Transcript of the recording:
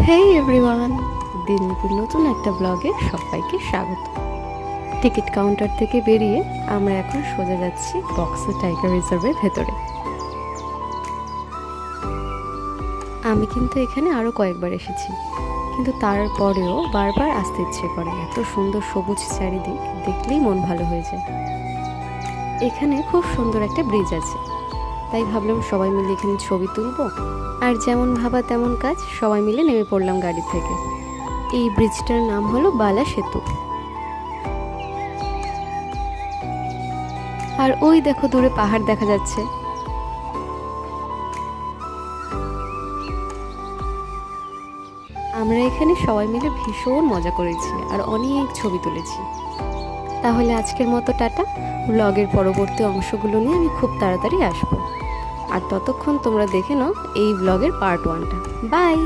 হেই everyone, দিনলিপির নতুন একটা ব্লগে সবাইকে স্বাগত। টিকিট কাউন্টার থেকে বেরিয়ে আমরা এখন সোজা যাচ্ছি বক্সা টাইগার রিজার্ভের ভেতরে। আমি কিন্তু এখানে আরও কয়েকবার এসেছি, কিন্তু তারপরেও বারবার আসতে ইচ্ছে করে। এত সুন্দর সবুজ চারিদিক দেখলেই মন ভালো হয়ে যায়। এখানে খুব সুন্দর একটা ব্রিজ আছে, তাই ভাবলাম সবাই মিলে এখানে ছবি তুলবো। আর যেমন ভাবা তেমন কাজ, সবাই মিলে নেমে পড়লাম গাড়ি থেকে। এই ব্রিজটার নাম হলো বালা সেতু। আর ওই দেখো দূরে পাহাড় দেখা যাচ্ছে। আমরা এখানে সবাই মিলে ভীষণ মজা করেছি আর অনেক ছবি তুলেছি। তাহলে আজকের মতো টাটা। ব্লগের পরবর্তী অংশগুলো নিয়ে আমি খুব তাড়াতাড়ি আসবো। আর ততক্ষণ তোমরা দেখে নাও এই ব্লগের পার্ট 1টা। বাই।